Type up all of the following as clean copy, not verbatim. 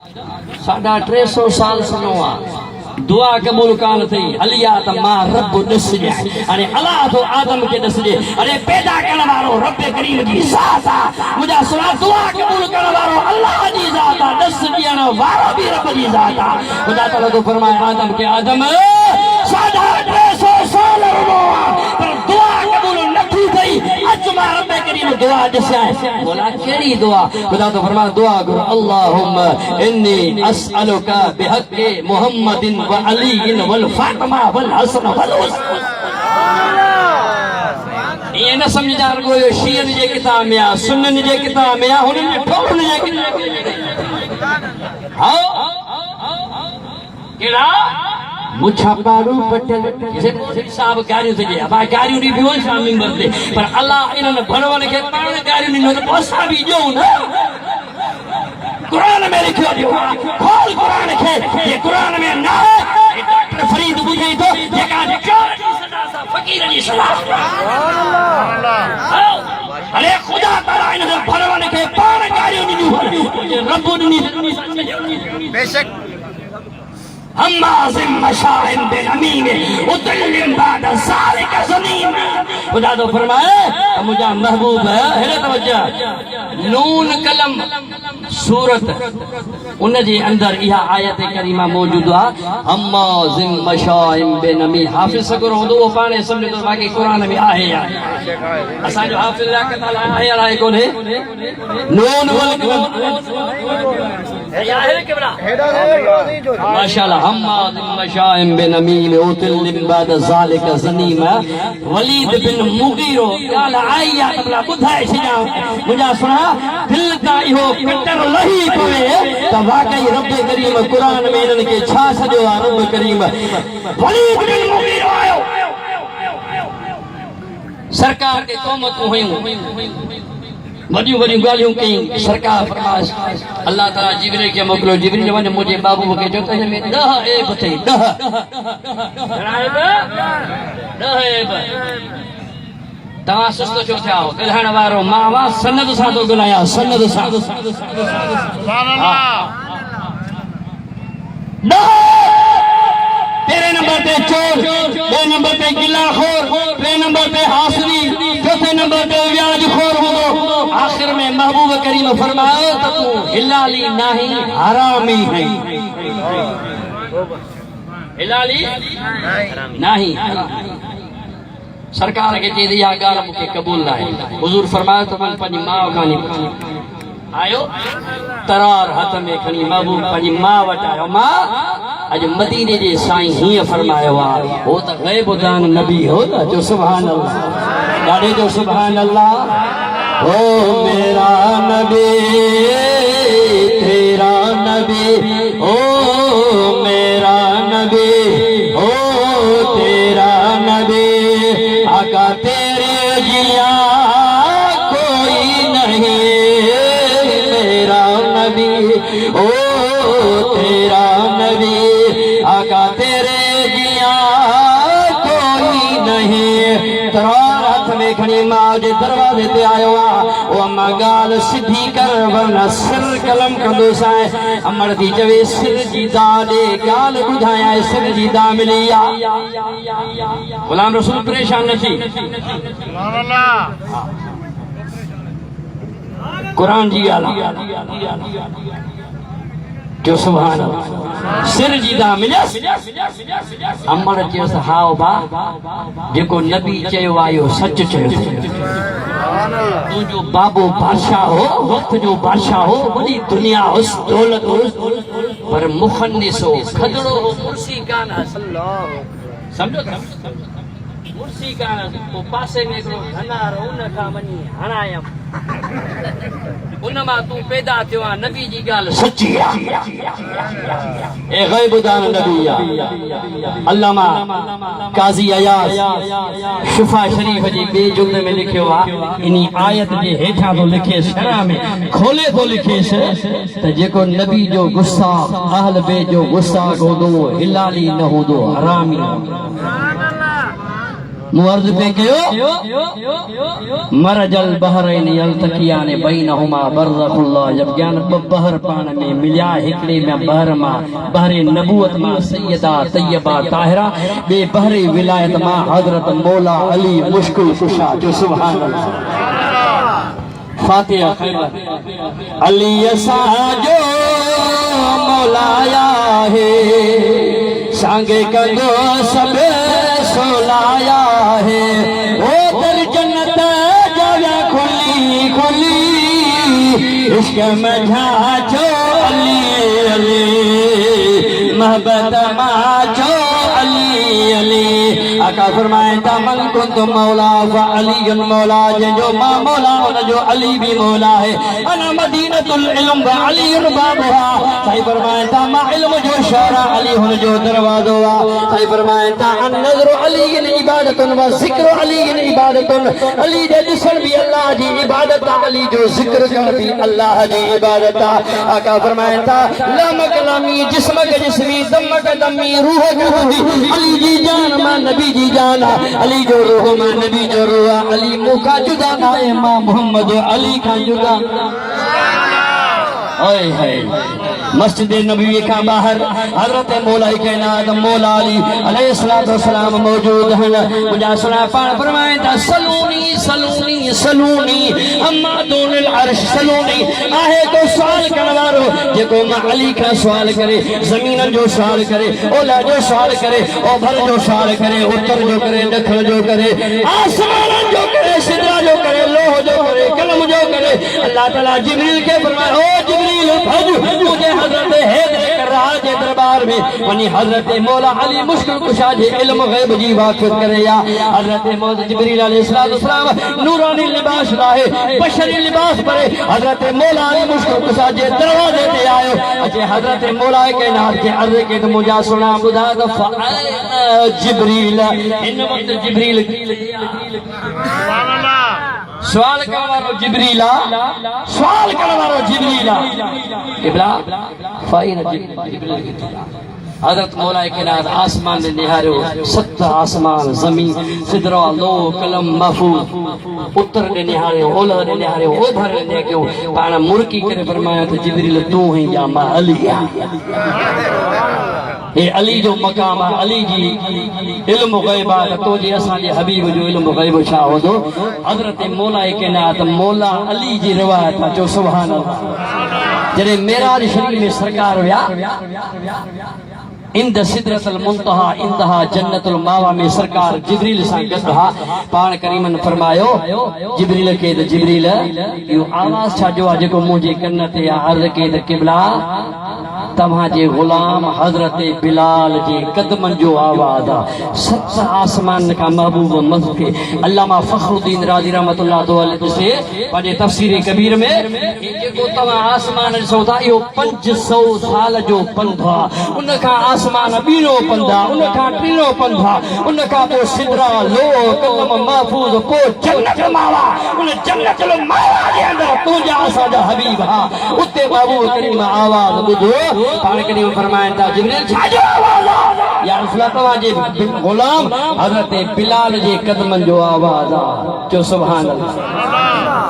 350 साल सुनवा दुआ कबूल कान थी हलिया त मां रब दसजे अरे अल्लाह तो आदम के दसजे अरे पैदा करने वालो रब करीम जी ज़ात आ मुझा सुना दुआ कबूल करने वालो अल्लाह जी ज़ात आ दसजे न वारो भी रब जी ज़ात आ खुदा ताला तो फरमाए आदम के आदम 350 साल रुआ पर दुआ कबूल न थी थई अज मां रब करीम दुआ दसा बोला केड़ी दुआ खुदा तो फरमाए दुआ करो अल्लाहुम्मा इन्नी अस्अलुका बिहक़्क़ि मुहम्मदिन व अली वल फातिमा वल हसन वल हुसैन ये न समझदा को शियन जे किताब में आ सुन्नन जे किताब में आ हुन ने ठोड़न जे हां केड़ा मुछा पारू पटल से साहब गारियों से अब गारियों नी बियो शामी मरते पर अल्लाह इन्हन भणवन के पाण गारियों नी न पोसा भी जो ना कुरान में लिखो जो खोल कुरान के ये कुरान में ना है डॉक्टर फरीद बुझे तो ये का चोर की सजा सा फकीर की सजा सुभान अल्लाह अरे खुदा ताला इन्हन भणवन के पाण गारियों नी जो रब नी बेशक अम्माज़िम मशाहिम बेनमीम उतल्लिम बाद ज़ालिक ज़नीम खुदा तो फरमाए मुझा महबूब है हेरे तवज्जो नून कलम सूरत उन जे अंदर इहा आयत करीमा मौजूद आ अम्माज़िम मशाहिम बेनमीम हाफिज सगरो हुदो पाने समझ तो बाकी कुरान में आहे या असा जो हाफिज लाकत आहे या आहे कोने नून वल कलम या है केबरा माशाअल्लाह अम्माज़िम मशाहिम बेनमीम उतल्लिम बाद ज़ालिक ज़नीम वलीद बिन मुगीरो काल आया तबला बुधाए छजा मुझा सुना दिल का इहो कटर लही पवे त वाकई रब करीम कुरान में इनन के छा सजो आ रब करीम वलीद बिन मुगीरो आयो सरकार के क़ौमत हुयूं वडियूं वडियूं ॻाल्हियूं कई सरकार फरमाश अल्लाह ताला जिब्रील के मोकिलियो जिब्रील वञ मुंहिंजे बाबू खे चयो त हिन में 10 ऐब अथई 10 ऐब तव्हां सुस्त छो थिया हो ॻाल्हाइण वारो मां वा सनद सां थो ॻाल्हायां सनद सां सुभान अल्लाह 10 तेरे नंबर पे चोर 2 नंबर पे गिलाखोर 3 नंबर पे हासदी 4 नंबर पे व्याजखोर हो आखिर में महबूब करीम फरमाए तो तू हिलाली नहीं हरामी है हिलाली नहीं सरकार के चई या गाल मुके कबूल ना है हुजूर फरमाए तो मन पंजी मां खानी आयो तरार हाथ में खणी महबूब पंजी मां वट आयो मां आज मदीने जे साईं ही फरमायो आ हो त गैब दान नबी हो त जो सुभान अल्लाह गाड़े जो सुभान अल्लाह ओ मेरा नबी तेरा नबी ओ मेरा नबी ओ तेरा नबी आका तेरे जिया कोई नहीं मेरा नबी ओ तेरा नबी आका तेरे जिया कोई नहीं तरार हाथ में खणी मां जे दरवाजे ते आयो आ ओ अम्मा गाल सिधी कर वरना सिर कलम कंदो साए अमर दी चवे सिर जी दा दे गाल बुधाया सिर जी दा मिली आ गुलाम रसूल परेशान न थी सुभान अल्लाह कुरान जी गाल जो सुभान अल्लाह सिर जी दा मिलस अमर चयो हाओ बा जेको नबी चयो आयो सच चयो तू जो बाबो बादशाह हो वक्त जो बादशाह हो बड़ी दुनिया हो दौलत हो पर मुखन्निस हो खदड़ो हो कुर्सी कान समझो कुर्सी कान वो पासे में हिकिड़ो धनार उन खां वञी हणायम उन मां तू पैदा थियो आहे नबी जी ॻाल्हि सची आहे ए गैब दान नबी आहे अल्लामा काज़ी अयाज़ शिफा शरीफ जी बे जुमले में लिखियो आहे इन आयत जे हेठां तो लिखे शरा में खोले तो लिखे त जेको नबी जो गुस्ताख अहल बे जो गुस्ताख हूंदो हिलाली न हूंदो हरामी मुअर्ज पे कयो मरजल बहरैन यल्तकियान बैनहुमा बरज़खुल्लाह। जब ज्ञान बहर पाण में मिलिया हिकड़े में बहर मां बहरे नबूवत मां सैयदा तैयबा ताहिरा बे बहरे विलायत मां हजरत मौला अली मुश्किल कुशा। जो सुभान अल्लाह। फातिहा खैबर। अली असांजो मौलाया है सांगे कंदो सब सोलाया है। ओ दर जन्नत जावे खुली खुली इश्क में झांचो अली अली मोहब्बत माचो अली अली। आका फरमाए था मन कुंत मौला व अली मौला। जो मां मौला उन जो अली भी मौला है। अना मदीनतुल इल्म व अली बाबुहा। सही फरमाए था मां इल्म जो शहर अली हुन जो दरवाजो वा। सही फरमाए था अन नज़र अली इबादतुन व ज़िक्र अली इबादतुन। अली जे ॾिसण भी अल्लाह जी इबादत। अली जो ज़िक्र करण भी अल्लाह जी इबादत। आका फरमाए था लम कलामी जिस्म के जिस्मी दम के दमी रूह के रूही। अली जी जान मां नबी जी जाना। अली जो रूह मां नबी जो रूह। अली मुका जुदा ना है मां मोहम्मद अली का जुदा। ओए है मस्जिद नबी का बाहर हजरत मौला कायनात मौला अली अलैहिस्सलातु वस्सलाम मौजूद हैं। मुझा सुना पाण फरमाए था सलूनी सलूनी सलूनी अम्मा दूनिल अर्श सलूनी। आहे को सवाल करने वालो जेको मां अली का सवाल करे जमीन जो सवाल करे ओला जो सवाल करे ओ भर जो सवाल करे उत्तर जो करे दखण जो करे आसमान जो करे सिदरा जो करे लोह जो करे कलम जो करे। अल्लाह ताला जिब्रील के फरमाए ओ जिब्रील भज मुझे हजरत हैदर करार के दरबार में वनी हजरत मौला अली मुश्किल कुशा जे इल्म गैब जी वाकिफ करे। या हजरत मौला जिब्रील अलैहिस्सलाम नूरानी लिबास लाए बशरी लिबास परे हजरत मौला अली मुश्किल कुशा जे दरवाजे पे आयो। अचे हजरत मौला के नाम के अर्ज के तो मुझा सुना बुधा तो जिब्रील इन वक्त जिब्रील सुभान अल्लाह सवाल करने वालो जिब्रीला सवाल करने वालो जिब्रीला इब्ला फाइन जिब्रील। हजरत मौला के नाथ आसमान ने निहारो सत आसमान जमीन सिदरा लो कलम महफूज उत्तर ने निहारो ओलह ने निहारो ओभर ने देखो पाण मुर्की करे फरमाया तो जिब्रील तू ही या मां अली ए अली जो मकाम अली जी इल्म गैबा तो जे असा जे हबीब जो इल्म गैब छा हो दो हजरत मौला के नाथ मौला अली जी रिवायत जो सुभान अल्लाह। जरे मेराज शरीफ में सरकार हुआ इंद सिदरतुल मुंतहा इंदहा जन्नतुल मावा में सरकार जिब्रील सा गदहा पाण करीमन फरमायो जिब्रील के त जिब्रील यो आवाज छा जो जेको मुझे कन्न ते अर्ज के त किबला तव्हां जे गुलाम हजरत बिलाल जे कदमन जो आवाज आ। सत आसमान का महबूब मज़ के अल्लामा फखरुद्दीन राजी रहमतुल्लाह अलैहि से पंहिंजे तफसीर कबीर में जेको तव्हां आसमान ॾिसो था इहो 500 साल जो पंध आहे। उन खां आसमान ॿीणो पंध आहे उन खां टीणो पंध आहे उन खां पोइ सिदरा लो कलम महफूज पोइ जन्नत मावा उन जन्नत मावा जे अंदरि तुंहिंजा असांजा हबीब हा उते महबूब करीम आवाज़ ॿुधो पाण करीम फरमाइनि था जिब्रील छा जो आवाज़ आहे या रसूल तव्हां जे गुलाम हज़रत बिलाल जे कदमनि जो आवाज़ आहे। जो सुभान अल्लाह।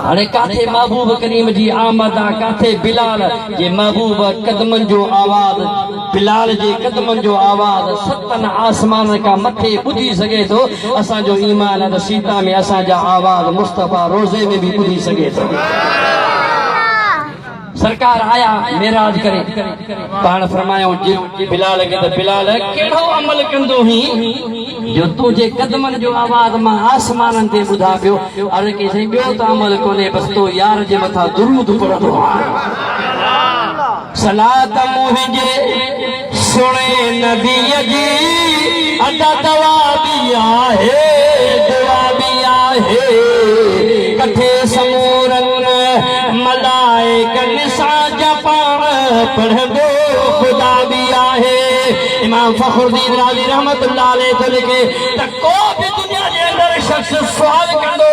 हाणे काथे महबूब करीम जी आमद आहे काथे बिलाल जे महबूब कदमनि जो आवाज़ बिलाल जे कदमनि जो आवाज़ सतन आसमान का मथे ॿुधी सघे थो। असांजो ईमान आहे त सीता में असांजा आवाज़ मुस्तफ़ा रोज़े में भी ॿुधी सघे थो। सरकार आया मेराज करे पाण फरमायो बिलाल के तो बिलाल केड़ो अमल कंदो ही जो तुझे कदमन जो आवाज मां आसमान ते बुधा पियो अरे के सही बियो तो अमल कोने बस तो यार जे मथा दुरूद पढ़दो सलात मुझे सुने नबी जी अदा दवा भी आहे दुआ भी आहे कथे समूरन मलाइकन साजा पाण पढ़ंदो खुदा भी आहे। इमाम फखरुद्दीन राज़ी रहमतुल्लाह अलैहि तो लिखे त को भी दुनिया जे अंदर शख्स सवाल कंदो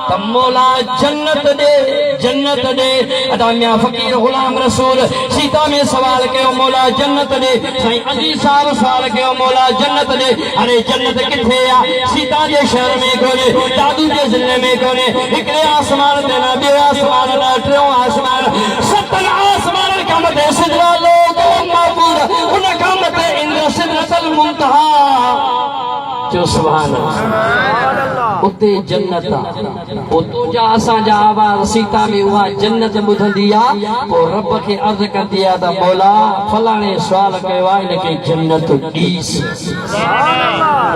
त मौला जन्नत दे अदा मियां फकीर गुलाम रसूल सीता में सवाल कयो मौला जन्नत दे साईं अजी साहब सवाल कयो मौला जन्नत दे अरे जन्नत किथे आ सीता जे शहर में कोने दादू जे जिले में कोने हिकड़े आसमान ते ना ॿियो आसमान ना टियों आसमान सतन आसमान कम ते सिदरा लोग महबूब उन कम ते इंद्र सिदरतल मुंतहा जो सुभान अल्लाह उते जन्नत उतो जा असा जा आवाज सीता में हुआ जन्नत बुधंदी आ ओ रब के अर्ज करदी आ त मौला फलाणे सवाल कयो आ इनके जन्नत दीस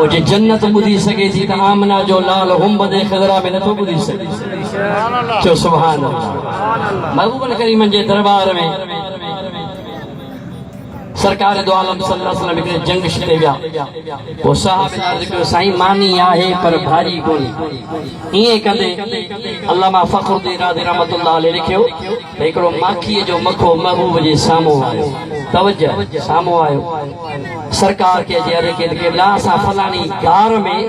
ओ जे जन्नत बुधी सके थी त आमना जो लाल हुम्बद खजरा में नथो बुधी सके जो सुभान अल्लाह महबूब करीम जे दरबार में सरकार दो आलम सल्लल्लाहु अलैहि वसल्लम के जंग छे विया ओ साहब अर्ज कयो साईं मानी आहे पर भारी कोनी इए कंदे अल्लामा फखरुद्दीन राज़ी रहमतुल्लाह अलैहि लिखियो एकड़ो माखी जो मखो महबूब जे सामो आयो तवज्जो सामो आयो सरकार के जे अरे के ला सा फलानी गार में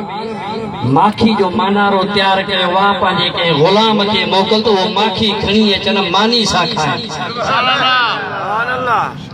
माखी जो मानारो तैयार करे वा पांजे के गुलाम के मोकल तो वो माखी खणी अचन मानी सा खाए सुभान अल्लाह